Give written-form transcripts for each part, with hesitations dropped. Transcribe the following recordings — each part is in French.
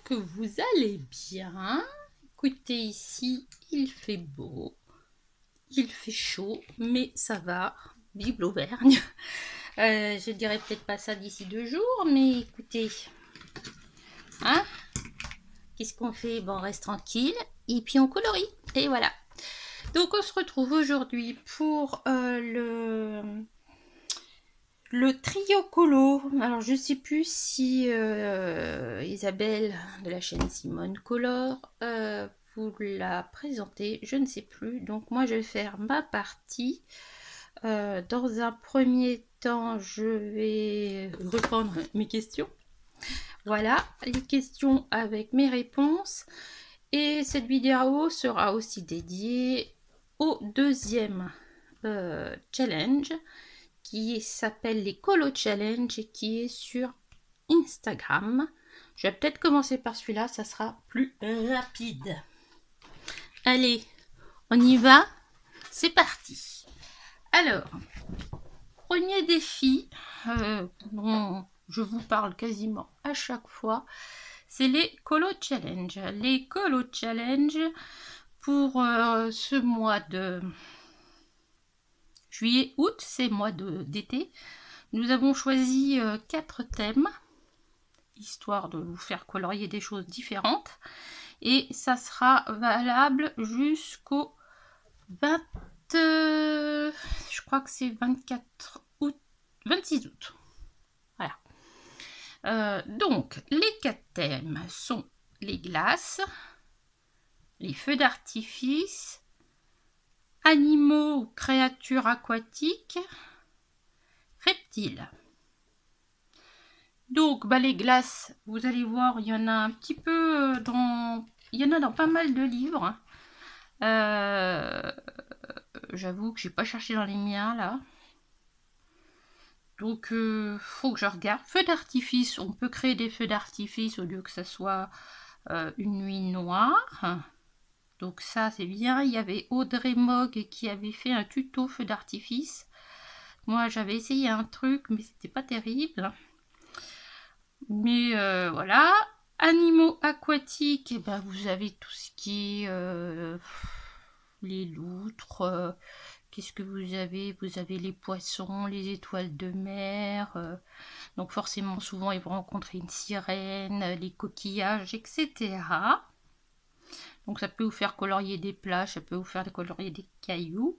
que vous allez bien. Écoutez, ici, il fait beau, il fait chaud, mais ça va. Vive l'Auvergne. Je dirais peut-être pas ça d'ici 2 jours, mais écoutez, hein, qu'est-ce qu'on fait? Bon, on reste tranquille et puis on colorie. Et voilà. Donc on se retrouve aujourd'hui pour le trio colo. Alors je sais plus si Isabelle de la chaîne Simone Color vous l'a présenté, je ne sais plus. Donc moi je vais faire ma partie. Dans un premier temps, je vais répondre mes questions. Voilà, les questions avec mes réponses. Et cette vidéo sera aussi dédiée au deuxième challenge qui s'appelle les Colo Challenge et qui est sur Instagram. Je vais peut-être commencer par celui-là, ça sera plus rapide. Allez, on y va? C'est parti. Alors, premier défi dont je vous parle quasiment à chaque fois, c'est les Colo Challenge. Les Colo Challenge pour ce mois de juillet-août, c'est mois d'été. Nous avons choisi 4 thèmes, histoire de vous faire colorier des choses différentes. Et ça sera valable jusqu'au 20... je crois que c'est 24 août, 26 août. Voilà. Donc, les 4 thèmes sont les glaces, les feux d'artifice, animaux ou créatures aquatiques, reptiles. Donc, les glaces, vous allez voir, il y en a un petit peu il y en a dans pas mal de livres. J'avoue que j'ai pas cherché dans les miens, là. Donc, faut que je regarde. Feux d'artifice, on peut créer des feux d'artifice au lieu que ça soit une nuit noire. Donc ça, c'est bien. Il y avait Audrey Mogg qui avait fait un tuto feu d'artifice. Moi, j'avais essayé un truc, mais c'était pas terrible. Mais voilà. Animaux aquatiques, et vous avez tout ce qui est les loutres. Qu'est-ce que vous avez? Vous avez les poissons, les étoiles de mer. Donc forcément, souvent, ils vont rencontrer une sirène, les coquillages, etc. Donc ça peut vous faire colorier des plages, ça peut vous faire colorier des cailloux.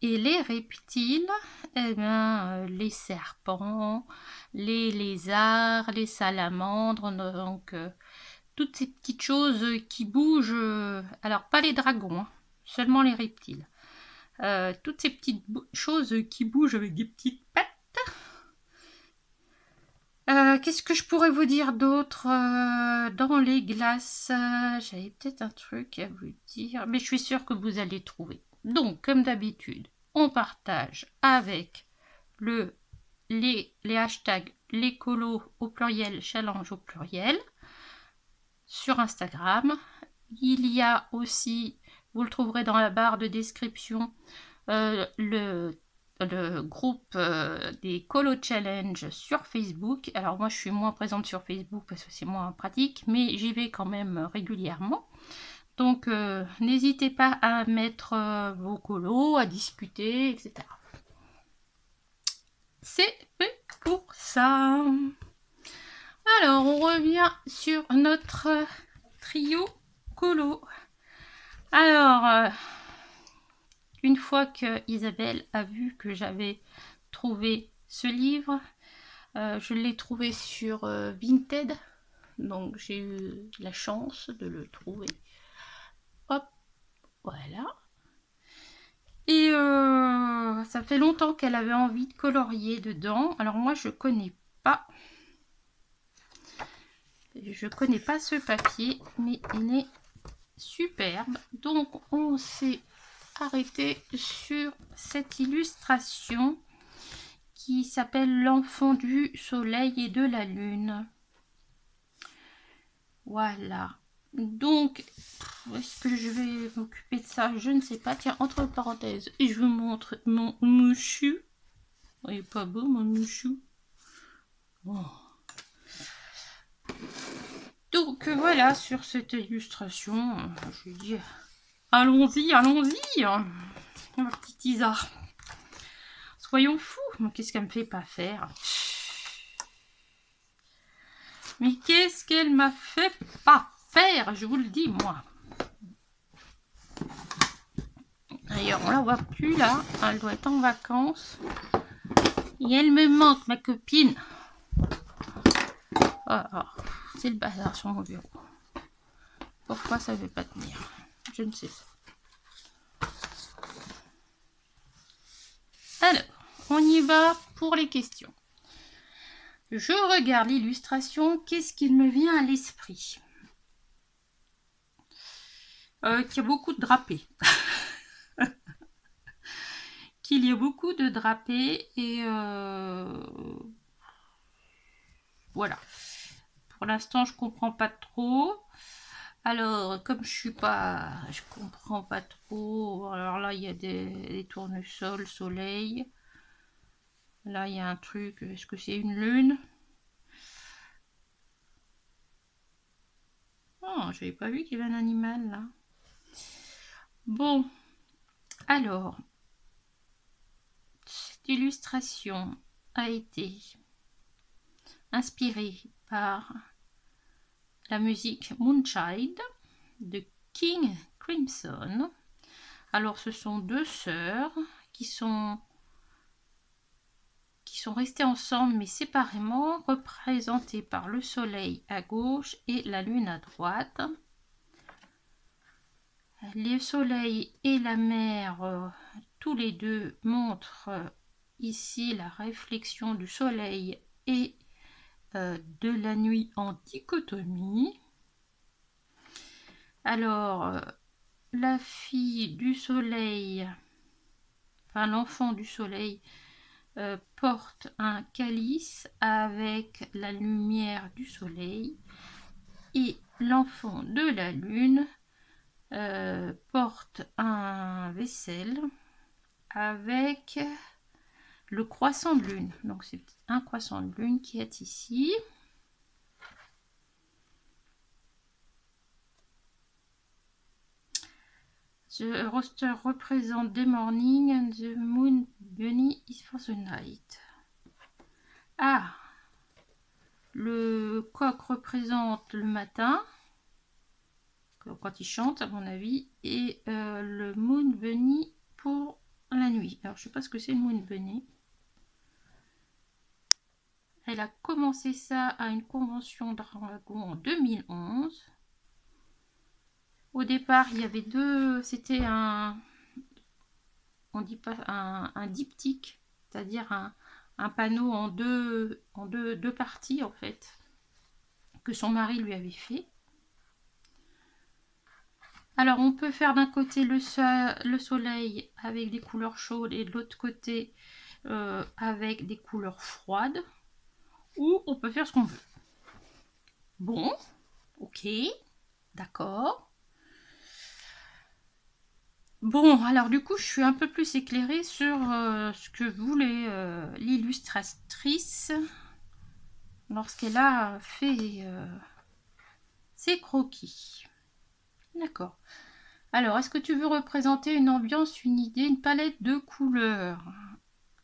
Et les reptiles, les serpents, les lézards, les salamandres, donc toutes ces petites choses qui bougent. Alors pas les dragons, hein, seulement les reptiles. Toutes ces petites choses qui bougent avec des petites pattes. Qu'est-ce que je pourrais vous dire d'autre dans les glaces? J'avais peut-être un truc à vous dire, mais je suis sûre que vous allez trouver. Donc, comme d'habitude, on partage avec les hashtags les colos au pluriel, challenge au pluriel, sur Instagram. Il y a aussi, vous le trouverez dans la barre de description, le groupe des Colo Challenge sur Facebook. Alors moi je suis moins présente sur Facebook parce que c'est moins pratique, mais j'y vais quand même régulièrement. Donc n'hésitez pas à mettre vos colos, à discuter, etc. C'est fait pour ça. Alors on revient sur notre trio colo. Alors une fois que Isabelle a vu que j'avais trouvé ce livre, je l'ai trouvé sur Vinted, donc j'ai eu la chance de le trouver. Hop, voilà. Et ça fait longtemps qu'elle avait envie de colorier dedans. Alors moi je connais pas. Je connais pas ce papier, mais il est superbe. Donc on s'est arrêté sur cette illustration qui s'appelle l'enfant du soleil et de la lune. Voilà. Donc, est-ce que je vais m'occuper de ça? Je ne sais pas. Tiens, entre parenthèses, je vous montre mon mouchou. Il est pas beau mon mouchou. Oh. Donc voilà, sur cette illustration, je vais dire, allons-y, allons-y, ma petite Isa. Soyons fous, mais qu'est-ce qu'elle me fait pas faire? Mais qu'est-ce qu'elle m'a fait pas faire, je vous le dis, moi. D'ailleurs, on la voit plus là, elle doit être en vacances. Et elle me manque, ma copine. C'est le bazar sur mon bureau. Pourquoi ça ne veut pas tenir? Je ne sais pas. Alors, on y va pour les questions. Je regarde l'illustration. Qu'est-ce qu'il me vient à l'esprit? Qu'il y a beaucoup de drapés. Qu'il y a beaucoup de drapés et voilà. Pour l'instant, je comprends pas trop. Alors, comme je comprends pas trop. Alors là, il y a des tournesols, soleil. Là, il y a un truc. Est-ce que c'est une lune? Oh, j'avais pas vu qu'il y avait un animal là. Bon, alors, cette illustration a été inspirée par la musique Moonchild de King Crimson. Alors, ce sont deux sœurs qui sont restées ensemble mais séparément, représentées par le soleil à gauche et la lune à droite. Le soleil et la mer, tous les deux montrent ici la réflexion du soleil et de la nuit en dichotomie. Alors, la fille du soleil, enfin l'enfant du soleil, porte un calice avec la lumière du soleil, et l'enfant de la lune porte un vaisselle avec le croissant de lune. Donc c'est un croissant de lune qui est ici. The roster represent the morning and the moon bunny is for the night. Ah, le coq représente le matin, quand il chante à mon avis, et le moon bunny pour la nuit. Alors je sais pas ce que c'est le moon bunny. Elle a commencé ça à une convention dragon en 2011. Au départ, il y avait c'était on dit pas un diptyque, c'est-à-dire un panneau en deux parties en fait, que son mari lui avait fait. Alors on peut faire d'un côté le soleil avec des couleurs chaudes et de l'autre côté avec des couleurs froides, ou on peut faire ce qu'on veut. Bon, ok, d'accord. Bon, alors du coup, je suis un peu plus éclairée sur ce que voulait l'illustratrice lorsqu'elle a fait ses croquis. D'accord. Alors, est-ce que tu veux représenter une ambiance, une idée, une palette de couleurs?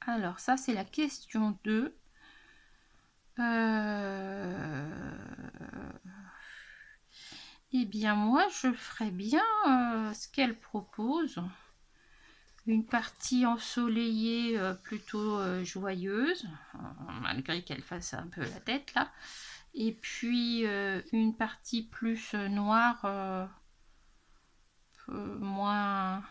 Alors, ça, c'est la question 2. Eh bien, moi, je ferais bien ce qu'elle propose. Une partie ensoleillée plutôt joyeuse, malgré qu'elle fasse un peu la tête là. Et puis une partie plus noire, moins...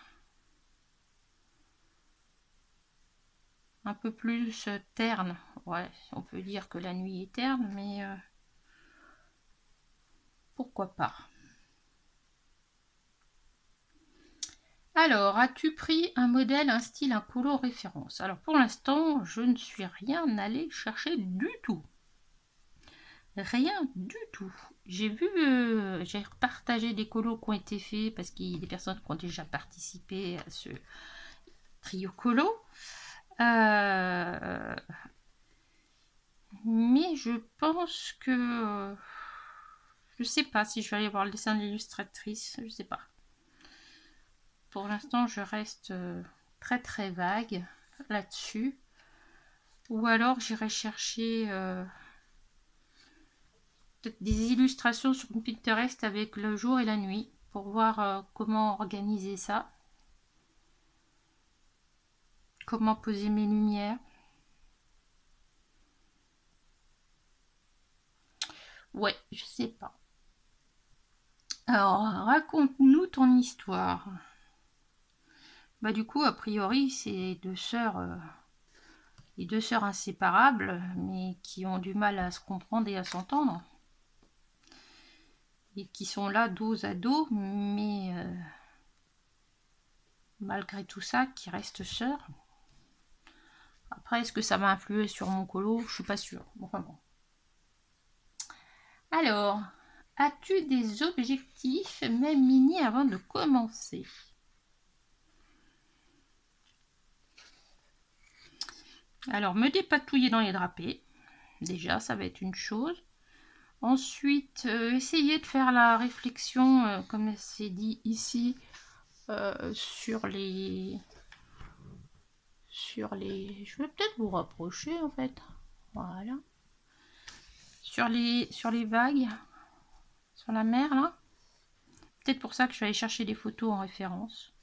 un peu plus terne. Ouais, on peut dire que la nuit est terne, mais pourquoi pas. Alors, as-tu pris un modèle, un style, un colo référence? Alors, pour l'instant, je ne suis rien allé chercher du tout. Rien du tout. J'ai vu, j'ai partagé des colos qui ont été faits parce qu'il y a des personnes qui ont déjà participé à ce trio colo. Mais je pense que Je sais pas si je vais aller voir le dessin de l'illustratrice, je sais pas. Pour l'instant, je reste très très vague là-dessus. Ou alors j'irai chercher peut-être des illustrations sur Pinterest avec le jour et la nuit pour voir comment organiser ça. Comment poser mes lumières. Ouais, je sais pas. Alors, raconte-nous ton histoire. Bah du coup, a priori, c'est les deux sœurs inséparables, mais qui ont du mal à se comprendre et à s'entendre. Et qui sont là dos à dos, mais malgré tout ça, qui restent sœurs. Après, est-ce que ça va influer sur mon colo? Je suis pas sûre. Enfin bon. Alors, as-tu des objectifs, même mini, avant de commencer? Alors, me dépatouiller dans les drapés. Déjà, ça va être une chose. Ensuite, essayer de faire la réflexion, comme c'est dit ici, sur les... Je vais peut-être vous rapprocher, en fait. Voilà. Sur les vagues, sur la mer, là. Peut-être pour ça que je vais aller chercher des photos en référence.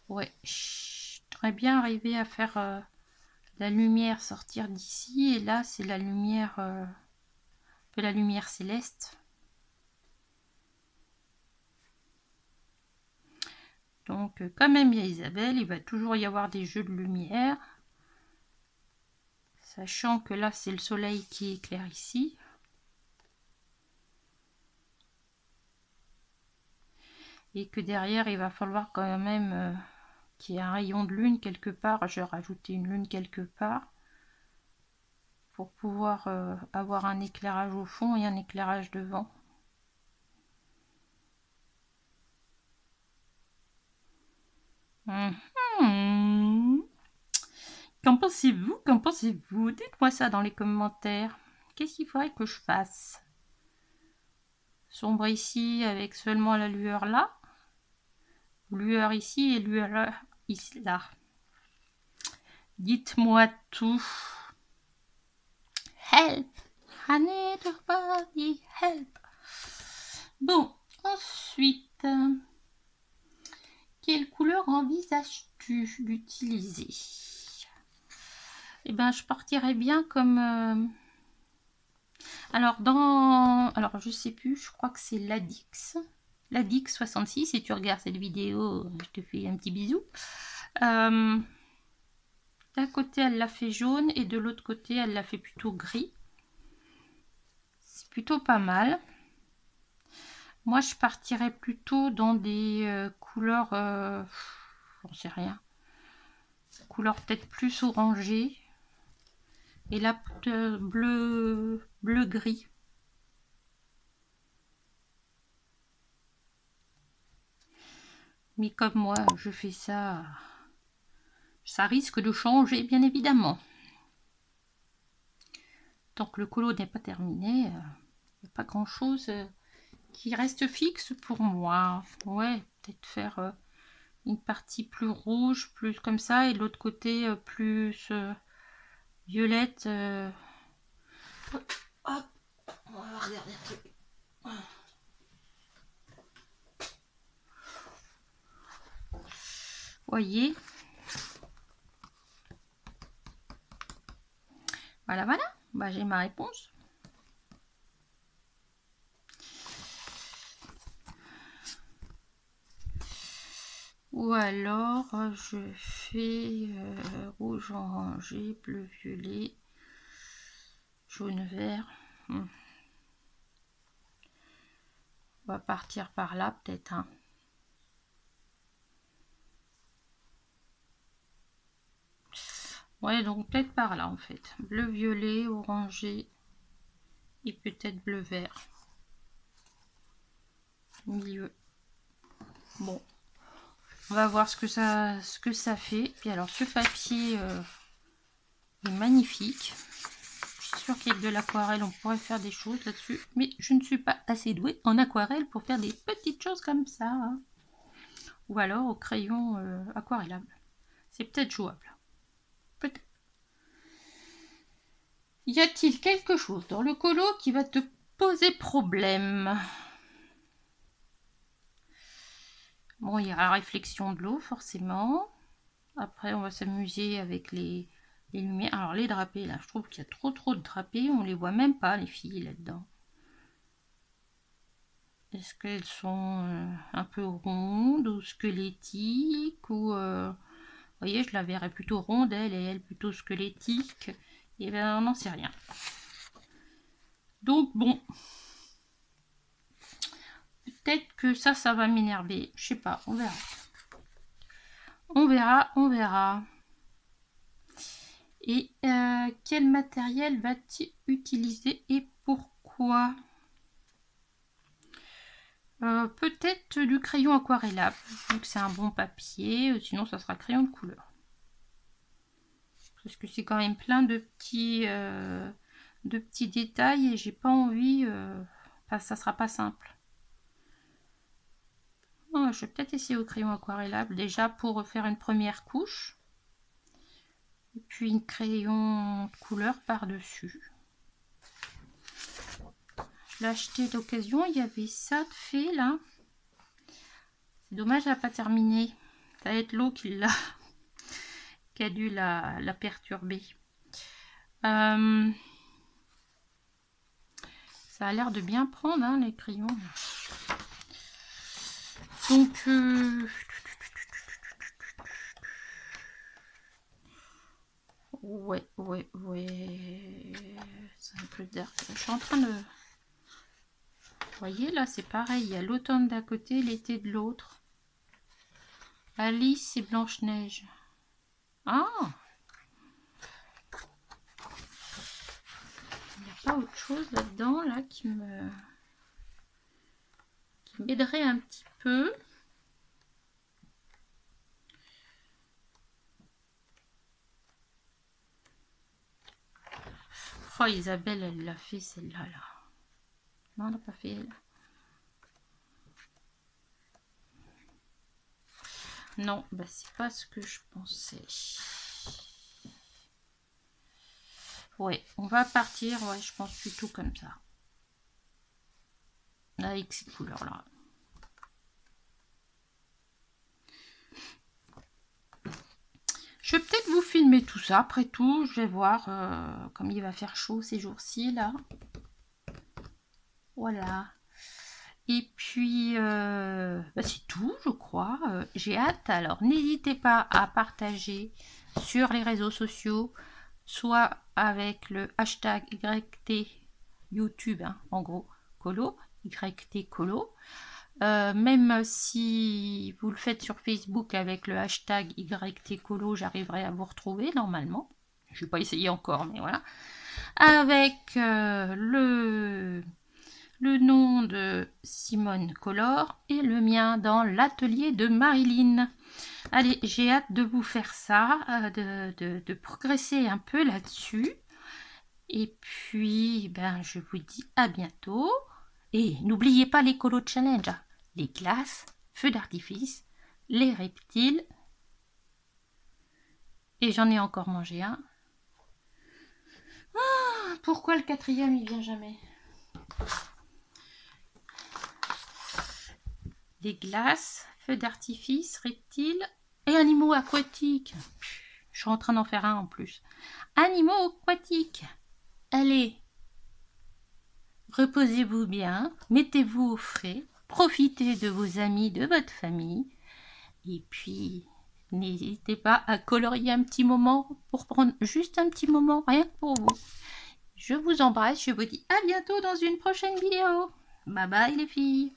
Ouais, je voudrais bien arriver à faire la lumière sortir d'ici. Et là, c'est la lumière, la lumière céleste. Donc, comme aime bien Isabelle, il va toujours y avoir des jeux de lumière. Sachant que là, c'est le soleil qui éclaire ici. Et que derrière, il va falloir quand même qu'il y ait un rayon de lune quelque part. Je vais rajouter une lune quelque part. Pour pouvoir avoir un éclairage au fond et un éclairage devant. Qu'en pensez-vous? Qu'en pensez-vous? Dites-moi ça dans les commentaires. Qu'est-ce qu'il faudrait que je fasse? Sombre ici avec seulement la lueur là? Lueur ici et lueur ici là. Dites-moi tout. Help! I need somebody help. Bon, ensuite, quelle couleur envisages-tu d'utiliser? Eh ben, je partirais bien comme... Alors, je sais plus, je crois que c'est l'Adix. L'Adix 66, si tu regardes cette vidéo, je te fais un petit bisou. D'un côté, elle l'a fait jaune et de l'autre côté, elle l'a fait plutôt gris. C'est plutôt pas mal. Moi, je partirais plutôt dans des couleurs... j'en sais rien. Couleurs peut-être plus orangées. Et là, bleu-gris. Mais comme moi, je fais ça, ça risque de changer, bien évidemment. Tant que le colo n'est pas terminé, il n'y a pas grand-chose qui reste fixe pour moi. Ouais, peut-être faire une partie plus rouge, plus comme ça, et l'autre côté plus violette. Hop, on va regarder un truc. Voyez. Voilà, voilà. Bah, j'ai ma réponse. Ou alors, je fais rouge, orangé, bleu, violet, jaune, vert. On va partir par là, peut-être. Hein. Ouais, donc peut-être par là, en fait. Bleu, violet, orangé et peut-être bleu, vert. Milieu. Bon. On va voir ce que ça fait. Puis alors, ce papier est magnifique. qu'il y ait de l'aquarelle, on pourrait faire des choses là-dessus. Mais je ne suis pas assez douée en aquarelle pour faire des petites choses comme ça. Hein. Ou alors au crayon aquarellable. C'est peut-être jouable. Peut-être. Y a-t-il quelque chose dans le colo qui va te poser problème? Bon, il y a la réflexion de l'eau, forcément. Après, on va s'amuser avec les lumières. Alors, les drapés, là, je trouve qu'il y a trop de drapés. On les voit même pas, les filles, là-dedans. Est-ce qu'elles sont un peu rondes ou squelettiques ou... Vous voyez, je la verrais plutôt ronde, elle, et elle plutôt squelettique. Et bien, on n'en sait rien. Donc, bon. Peut-être que ça va m'énerver. Je sais pas, on verra. On verra. Et quel matériel va-t-il utiliser et pourquoi? Peut-être du crayon aquarellable, vu que c'est un bon papier. Sinon, ça sera crayon de couleur. Parce que c'est quand même plein de petits détails et j'ai pas envie... ça sera pas simple. Oh, je vais peut-être essayer au crayon aquarellable déjà pour faire une première couche. Et puis une crayon de couleur par-dessus. Je l'ai acheté d'occasion, il y avait ça de fait là. C'est dommage, elle n'a pas terminé. Ça va être l'eau qui a dû la perturber. Ça a l'air de bien prendre hein, les crayons. Donc ouais. C'est un peu d'air. Je suis en train de... Vous voyez là, c'est pareil. Il y a l'automne d'un côté, l'été de l'autre. Alice et Blanche-Neige. Ah! Il n'y a pas autre chose là-dedans là qui m'aiderait un petit peu. Oh, Isabelle, elle l'a fait celle-là. Là. Non, elle n'a pas fait elle. Non, bah c'est pas ce que je pensais. Ouais, on va partir, ouais, je pense plutôt comme ça. Avec ces couleurs-là. Je vais peut-être vous filmer tout ça. Après tout, je vais voir comme il va faire chaud ces jours-ci, là. Voilà. Et puis, bah c'est tout, je crois. J'ai hâte. Alors, n'hésitez pas à partager sur les réseaux sociaux, soit avec le hashtag YT YouTube, hein, en gros, colo, YT colo. Même si vous le faites sur Facebook avec le hashtag YTColo, j'arriverai à vous retrouver normalement. Je n'ai pas essayé encore, mais voilà. Avec le nom de Simone Color et le mien dans l'atelier de Marilyn. Allez, j'ai hâte de vous faire ça, de progresser un peu là-dessus. Et puis, ben, je vous dis à bientôt. Et n'oubliez pas les colo challenge. Les glaces, feux d'artifice, les reptiles. Et j'en ai encore mangé un. Ah, pourquoi le quatrième il vient jamais? Les glaces, feux d'artifice, reptiles et animaux aquatiques. Je suis en train d'en faire un en plus. Animaux aquatiques. Allez, reposez-vous bien, mettez-vous au frais, profitez de vos amis, de votre famille. Et puis, n'hésitez pas à colorier un petit moment pour prendre juste un petit moment, rien que pour vous. Je vous embrasse, je vous dis à bientôt dans une prochaine vidéo. Bye bye les filles.